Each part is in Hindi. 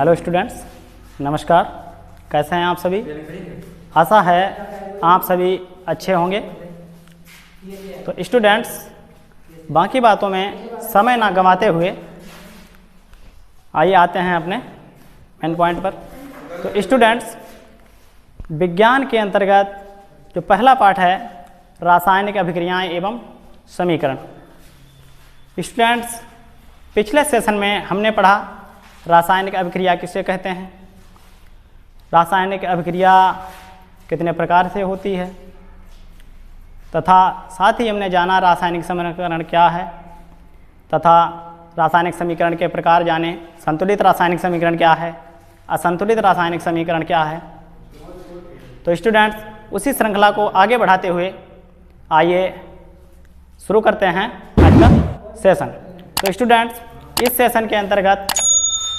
हेलो स्टूडेंट्स, नमस्कार। कैसे हैं आप सभी? आशा है आप सभी अच्छे होंगे। तो स्टूडेंट्स, बाकी बातों में समय ना गंवाते हुए आइए आते हैं अपने मेन पॉइंट पर। तो स्टूडेंट्स, विज्ञान के अंतर्गत जो पहला पाठ है रासायनिक अभिक्रियाएं एवं समीकरण। स्टूडेंट्स, पिछले सेशन में हमने पढ़ा रासायनिक अभिक्रिया किसे कहते हैं, रासायनिक अभिक्रिया कितने प्रकार से होती है, तथा साथ ही हमने जाना रासायनिक समीकरण क्या है, तथा रासायनिक समीकरण के प्रकार जाने। संतुलित रासायनिक समीकरण क्या है, असंतुलित रासायनिक समीकरण क्या है। तो स्टूडेंट्स, उसी श्रृंखला को आगे बढ़ाते हुए आइए शुरू करते हैं आज का सेशन। तो स्टूडेंट्स, इस सेशन के अंतर्गत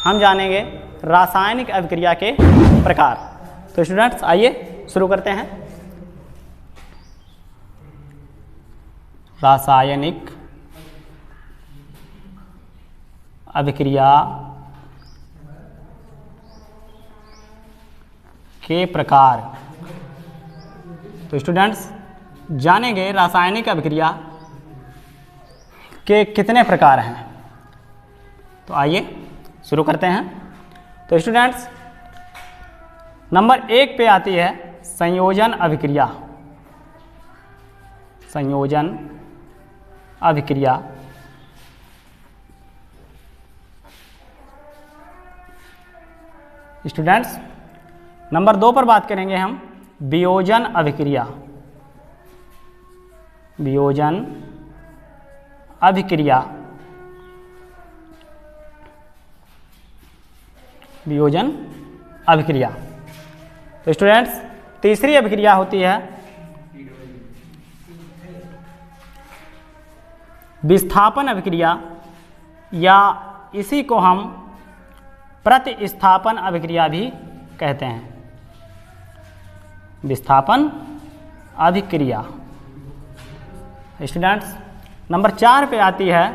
हम जानेंगे रासायनिक अभिक्रिया के प्रकार। तो स्टूडेंट्स, आइए शुरू करते हैं। रासायनिक अभिक्रिया के प्रकार। तो स्टूडेंट्स, जानेंगे रासायनिक अभिक्रिया के कितने प्रकार हैं। तो आइए शुरू करते हैं। तो स्टूडेंट्स, नंबर 1 पे आती है संयोजन अभिक्रिया। संयोजन अभिक्रिया। स्टूडेंट्स, नंबर 2 पर बात करेंगे हम वियोजन अभिक्रिया। वियोजन अभिक्रिया। वियोजन अभिक्रिया। तो स्टूडेंट्स, तीसरी अभिक्रिया होती है विस्थापन अभिक्रिया, या इसी को हम प्रतिस्थापन अभिक्रिया भी कहते हैं। विस्थापन अभिक्रिया। स्टूडेंट्स, नंबर 4 पे आती है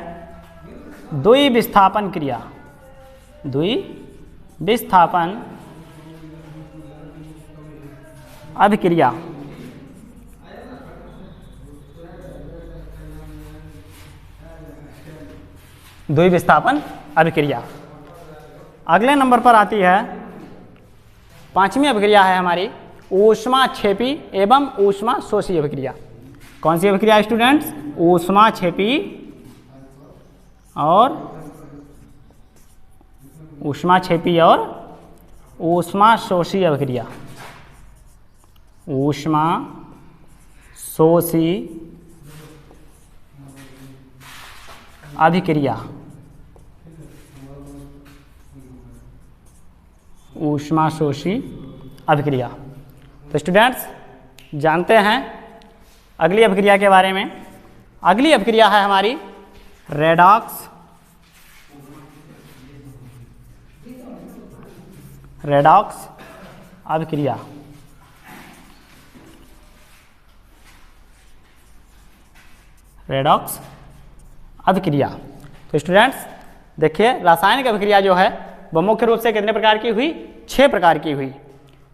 द्विविस्थापन क्रिया। द्विविस्थापन अभिक्रिया। द्विविस्थापन अभिक्रिया। अगले नंबर पर आती है 5वीं अभिक्रिया है हमारी ऊष्माक्षेपी एवं ऊष्माशोषी अभिक्रिया। कौन सी अभिक्रिया स्टूडेंट्स? ऊष्माक्षेपी और ऊष्माक्षेपी और ऊष्माशोषी अभिक्रिया। ऊष्माशोषी अभिक्रिया। ऊष्माशोषी अभिक्रिया। तो स्टूडेंट्स, जानते हैं अगली अभिक्रिया के बारे में। अगली अभिक्रिया है हमारी रेडॉक्स। रेडॉक्स अभिक्रिया। रेडॉक्स अभिक्रिया। तो स्टूडेंट्स, देखिए रासायनिक अभिक्रिया जो है वह मुख्य रूप से कितने प्रकार की हुई? 6 प्रकार की हुई।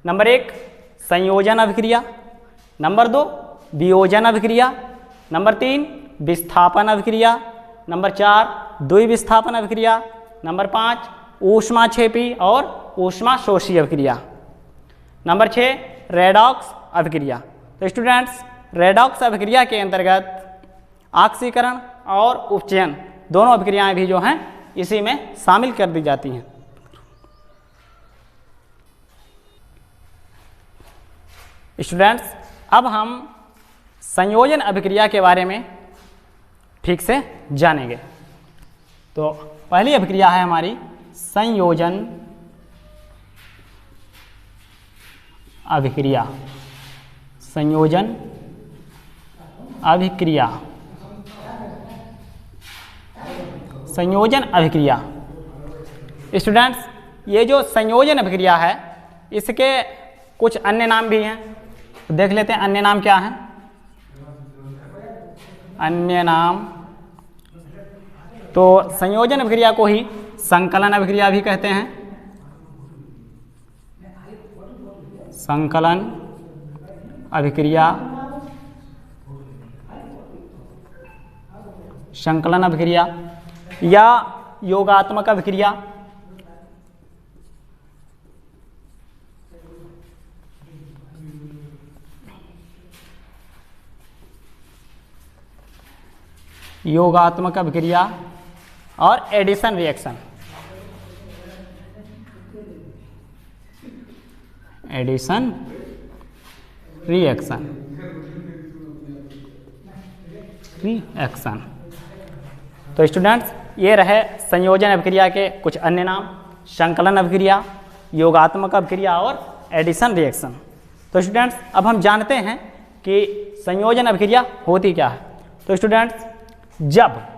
नंबर 1 संयोजन अभिक्रिया, नंबर 2 वियोजन अभिक्रिया, नंबर 3 विस्थापन अभिक्रिया, नंबर 4 द्विविस्थापन अभिक्रिया, नंबर 5 ऊष्माक्षेपी और ऊष्माशोषी अभिक्रिया, नंबर 6 रेडॉक्स अभिक्रिया। तो स्टूडेंट्स, रेडॉक्स अभिक्रिया के अंतर्गत ऑक्सीकरण और उपचयन दोनों अभिक्रियाएं भी जो हैं इसी में शामिल कर दी जाती हैं। स्टूडेंट्स, अब हम संयोजन अभिक्रिया के बारे में ठीक से जानेंगे। तो पहली अभिक्रिया है हमारी संयोजन अभिक्रिया। संयोजन अभिक्रिया। संयोजन अभिक्रिया। स्टूडेंट्स, ये जो संयोजन अभिक्रिया है इसके कुछ अन्य नाम भी हैं, तो देख लेते हैं अन्य नाम क्या हैं। अन्य नाम, तो संयोजन अभिक्रिया को ही संकलन अभिक्रिया भी कहते हैं। संकलन अभिक्रिया, संकलन अभिक्रिया या योगात्मक अभिक्रिया। योगात्मक अभिक्रिया और एडिशन रिएक्शन। एडिशन रिएक्शन, तो स्टूडेंट्स ये रहे संयोजन अभिक्रिया के कुछ अन्य नाम, संकलन अभिक्रिया, योगात्मक अभिक्रिया और एडिशन रिएक्शन। तो स्टूडेंट्स अब हम जानते हैं कि संयोजन अभिक्रिया होती क्या है। तो स्टूडेंट्स जब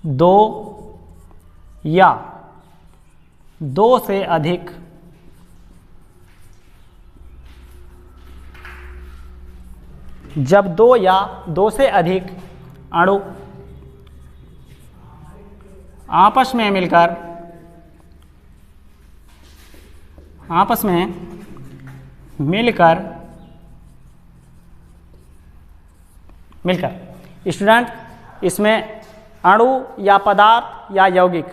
दो या दो से अधिक अणु आपस में मिलकर स्टूडेंट इसमें अणु या पदार्थ या यौगिक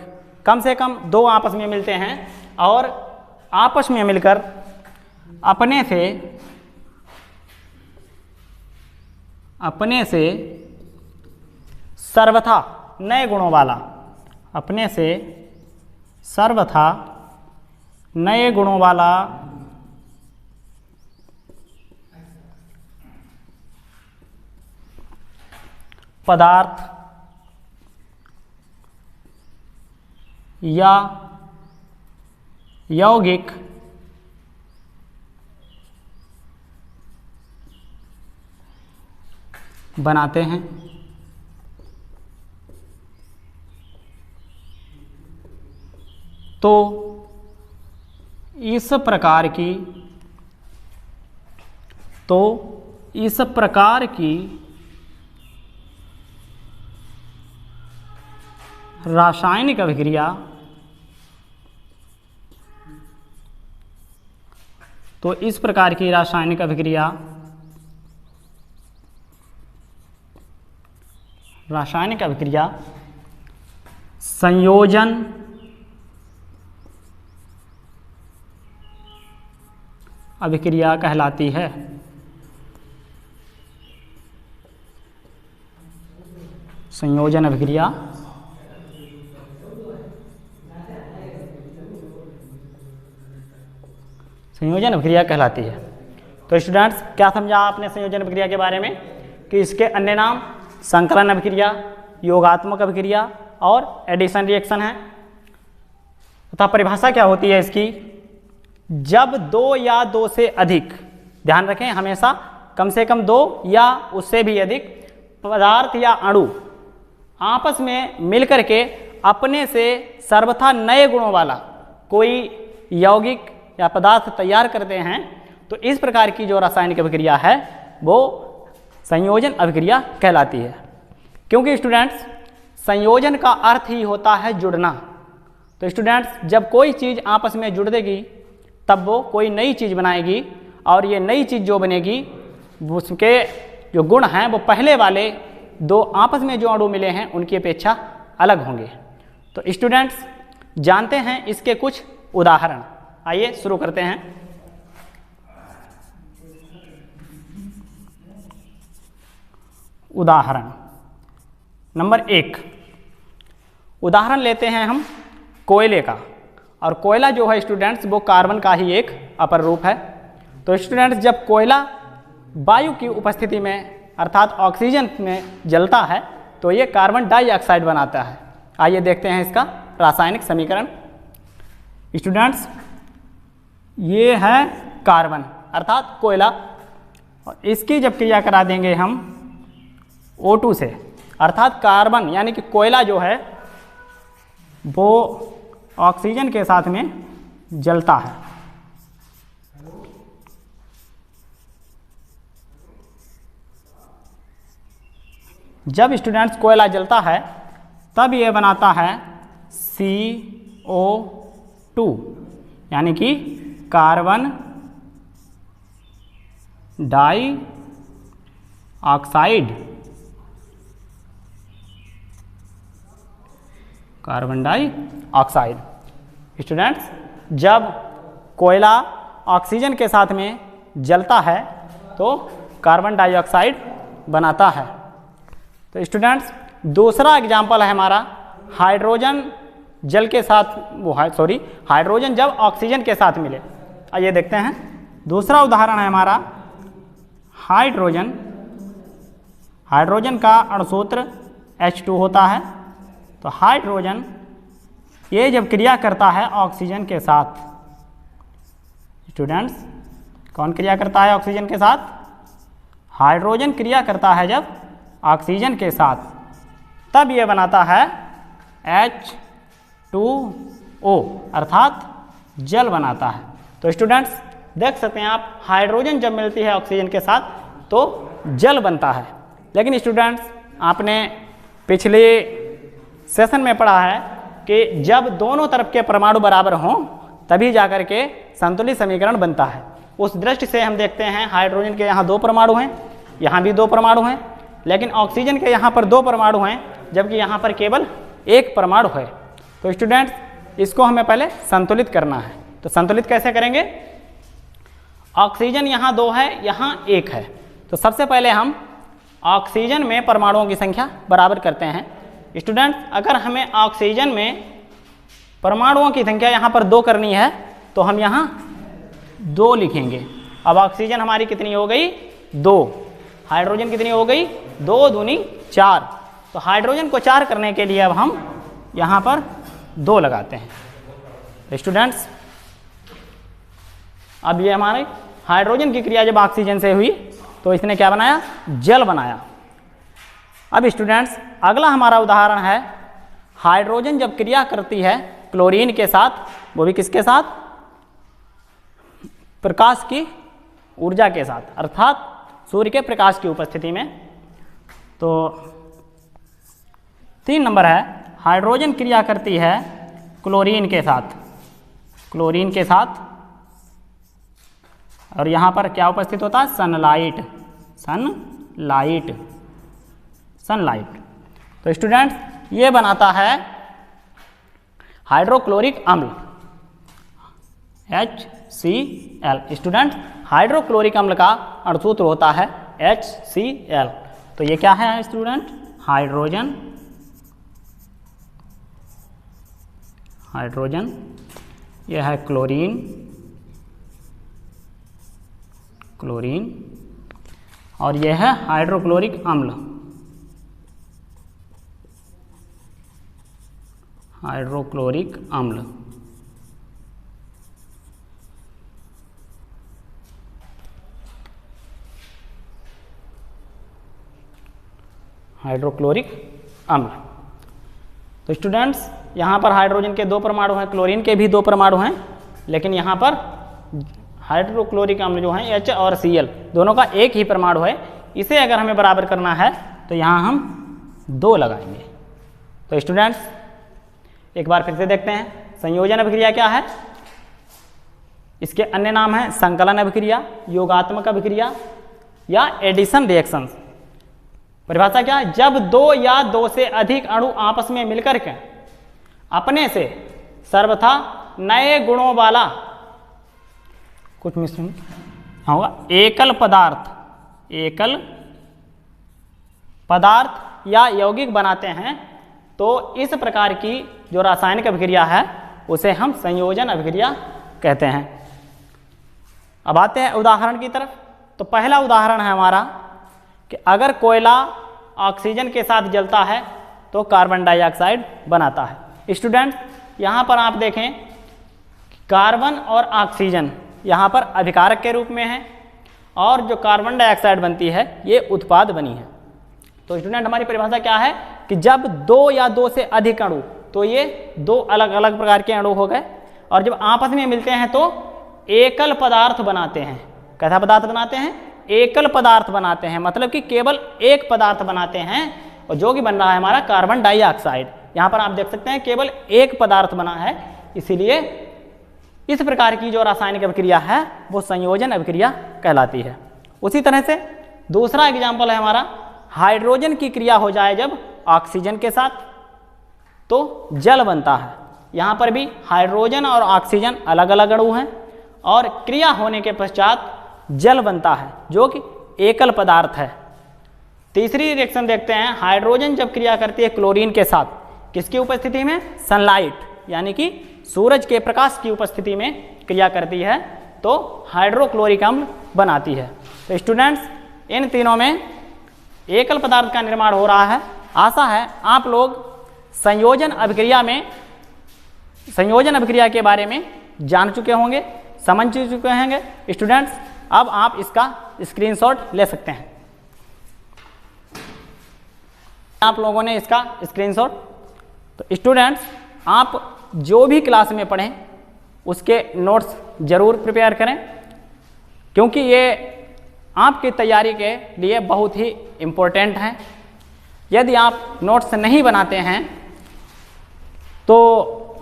कम से कम दो आपस में मिलते हैं और आपस में मिलकर अपने से सर्वथा नए गुणों वाला, अपने से सर्वथा नए गुणों वाला पदार्थ या यौगिक बनाते हैं। तो इस प्रकार की रासायनिक अभिक्रिया, तो इस प्रकार की रासायनिक अभिक्रिया संयोजन अभिक्रिया कहलाती है। संयोजन अभिक्रिया कहलाती है। तो स्टूडेंट्स क्या समझा आपने संयोजन अभिक्रिया के बारे में कि इसके अन्य नाम संकलन अभिक्रिया, योगात्मक अभिक्रिया और एडिशन रिएक्शन है। तथा परिभाषा क्या होती है इसकी, जब दो या दो से अधिक, ध्यान रखें हमेशा कम से कम दो या उससे भी अधिक पदार्थ या अणु आपस में मिलकर के अपने से सर्वथा नए गुणों वाला कोई यौगिक या पदार्थ तैयार करते हैं, तो इस प्रकार की जो रासायनिक अभिक्रिया है वो संयोजन अभिक्रिया कहलाती है। क्योंकि स्टूडेंट्स संयोजन का अर्थ ही होता है जुड़ना। तो स्टूडेंट्स जब कोई चीज़ आपस में जुड़ देगी तब वो कोई नई चीज़ बनाएगी और ये नई चीज़ जो बनेगी उसके जो गुण हैं वो पहले वाले दो आपस में जो अणु मिले हैं उनकी अपेक्षा अलग होंगे। तो स्टूडेंट्स जानते हैं इसके कुछ उदाहरण, आइए शुरू करते हैं। उदाहरण नंबर 1, उदाहरण लेते हैं हम कोयले का। और कोयला जो है स्टूडेंट्स वो कार्बन का ही एक अपर रूप है। तो स्टूडेंट्स जब कोयला वायु की उपस्थिति में अर्थात ऑक्सीजन में जलता है तो ये कार्बन डाइऑक्साइड बनाता है। आइए देखते हैं इसका रासायनिक समीकरण। स्टूडेंट्स ये है कार्बन अर्थात कोयला, और इसकी जब क्रिया करा देंगे हम O2 से, अर्थात कार्बन यानी कि कोयला जो है वो ऑक्सीजन के साथ में जलता है। जब स्टूडेंट्स कोयला जलता है तब ये बनाता है CO2 CO2 यानी कि carbon dioxide, carbon dioxide. Students, जब कोयला ऑक्सीजन के साथ में जलता है तो कार्बन डाइऑक्साइड बनाता है। तो स्टूडेंट्स, दूसरा एग्जाम्पल है हमारा हाइड्रोजन जल के साथ हाइड्रोजन जब ऑक्सीजन के साथ मिले। आइए देखते हैं। दूसरा उदाहरण है हमारा हाइड्रोजन। हाइड्रोजन का अणुसूत्र H2 होता है। तो हाइड्रोजन ये जब क्रिया करता है ऑक्सीजन के साथ, स्टूडेंट्स कौन क्रिया करता है ऑक्सीजन के साथ? हाइड्रोजन क्रिया करता है जब ऑक्सीजन के साथ, तब ये बनाता है H2O अर्थात जल बनाता है। तो स्टूडेंट्स देख सकते हैं आप, हाइड्रोजन जब मिलती है ऑक्सीजन के साथ तो जल बनता है। लेकिन स्टूडेंट्स, आपने पिछले सेशन में पढ़ा है कि जब दोनों तरफ के परमाणु बराबर हों तभी जाकर के संतुलित समीकरण बनता है। उस दृष्टि से हम देखते हैं हाइड्रोजन के यहाँ 2 परमाणु हैं, यहाँ भी 2 परमाणु हैं, लेकिन ऑक्सीजन के यहाँ पर 2 परमाणु हैं जबकि यहाँ पर केवल 1 परमाणु है। तो स्टूडेंट्स, इसको हमें पहले संतुलित करना है। तो संतुलित कैसे करेंगे? ऑक्सीजन यहाँ 2 है, यहाँ 1 है। तो सबसे पहले हम ऑक्सीजन में परमाणुओं की संख्या बराबर करते हैं। स्टूडेंट्स, अगर हमें ऑक्सीजन में परमाणुओं की संख्या यहाँ पर 2 करनी है तो हम यहाँ 2 लिखेंगे। अब ऑक्सीजन हमारी कितनी हो गई? 2। हाइड्रोजन कितनी हो गई? 2 दूनी 4। तो हाइड्रोजन को 4 करने के लिए अब हम यहाँ पर 2 लगाते हैं। स्टूडेंट्स, अब ये हमारे हाइड्रोजन की क्रिया जब ऑक्सीजन से हुई तो इसने क्या बनाया? जल बनाया। अब स्टूडेंट्स, अगला हमारा उदाहरण है हाइड्रोजन जब क्रिया करती है क्लोरीन के साथ, वो भी किसके साथ? प्रकाश की ऊर्जा के साथ, अर्थात सूर्य के प्रकाश की उपस्थिति में। तो 3 नंबर है, हाइड्रोजन क्रिया करती है क्लोरीन के साथ, क्लोरीन के साथ, और यहाँ पर क्या उपस्थित होता है? Sunlight, sunlight, sunlight. तो स्टूडेंट्स, ये बनाता है हाइड्रोक्लोरिक अम्ल HCl। स्टूडेंट्स, हाइड्रोक्लोरिक अम्ल का अणुसूत्र होता है HCl। तो ये क्या है स्टूडेंट? हाइड्रोजन, हाइड्रोजन, यह है क्लोरीन, क्लोरीन, और यह है हाइड्रोक्लोरिक अम्ल, हाइड्रोक्लोरिक अम्ल। हाइड्रोक्लोरिक अम्ल। तो स्टूडेंट्स, यहाँ पर हाइड्रोजन के 2 परमाणु हैं, क्लोरीन के भी 2 परमाणु हैं, लेकिन यहाँ पर हाइड्रोक्लोरिक अम्ल जो हैं H और Cl दोनों का एक ही परमाणु है। इसे अगर हमें बराबर करना है तो यहाँ हम 2 लगाएंगे। तो स्टूडेंट्स, एक बार फिर से देखते हैं, संयोजन अभिक्रिया क्या है? इसके अन्य नाम हैं संकलन अभिक्रिया, योगात्मक अभिक्रिया या एडिशन रिएक्शंस। परिभाषा क्या है? जब 2 या 2 से अधिक अणु आपस में मिलकर के अपने से सर्वथा नए गुणों वाला कुछ मिश्रण होगा एकल पदार्थ या यौगिक बनाते हैं, तो इस प्रकार की जो रासायनिक अभिक्रिया है उसे हम संयोजन अभिक्रिया कहते हैं। अब आते हैं उदाहरण की तरफ। तो पहला उदाहरण है हमारा कि अगर कोयला ऑक्सीजन के साथ जलता है तो कार्बन डाइऑक्साइड बनाता है। स्टूडेंट, यहाँ पर आप देखें कार्बन और ऑक्सीजन यहाँ पर अभिकारक के रूप में है और जो कार्बन डाइऑक्साइड बनती है ये उत्पाद बनी है। तो स्टूडेंट, हमारी परिभाषा क्या है कि जब 2 या 2 से अधिक अणु, तो ये 2 अलग अलग प्रकार के अणु हो गए, और जब आपस में मिलते हैं तो एकल पदार्थ बनाते हैं। कैसा पदार्थ बनाते हैं? एकल पदार्थ बनाते हैं, मतलब कि केवल एक पदार्थ बनाते हैं, और जो कि बन रहा है हमारा कार्बन डाइऑक्साइड। यहाँ पर आप देख सकते हैं केवल एक पदार्थ बना है, इसीलिए इस प्रकार की जो रासायनिक अभिक्रिया है वो संयोजन अभिक्रिया कहलाती है। उसी तरह से दूसरा एग्जाम्पल है हमारा, हाइड्रोजन की क्रिया हो जाए जब ऑक्सीजन के साथ तो जल बनता है। यहाँ पर भी हाइड्रोजन और ऑक्सीजन अलग अलग अणु हैं और क्रिया होने के पश्चात जल बनता है जो कि एकल पदार्थ है। तीसरी रिएक्शन देखते हैं, हाइड्रोजन जब क्रिया करती है क्लोरीन के साथ, किसकी उपस्थिति में? सनलाइट यानी कि सूरज के प्रकाश की उपस्थिति में क्रिया करती है तो हाइड्रोक्लोरिक अम्ल बनाती है। तो स्टूडेंट्स, इन तीनों में एकल पदार्थ का निर्माण हो रहा है। आशा है आप लोग संयोजन अभिक्रिया के बारे में जान चुके होंगे, समझ चुके होंगे। स्टूडेंट्स, अब आप इसका स्क्रीनशॉट ले सकते हैं। आप लोगों ने इसका स्क्रीनशॉट, तो स्टूडेंट्स आप जो भी क्लास में पढ़ें उसके नोट्स ज़रूर प्रिपेयर करें, क्योंकि ये आपकी तैयारी के लिए बहुत ही इम्पोर्टेंट है। यदि आप नोट्स नहीं बनाते हैं तो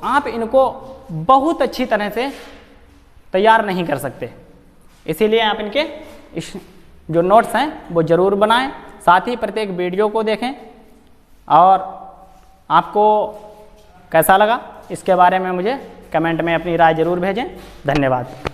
आप इनको बहुत अच्छी तरह से तैयार नहीं कर सकते। इसीलिए आप इनके जो नोट्स हैं वो ज़रूर बनाएं, साथ ही प्रत्येक वीडियो को देखें और आपको कैसा लगा इसके बारे में मुझे कमेंट में अपनी राय ज़रूर भेजें। धन्यवाद।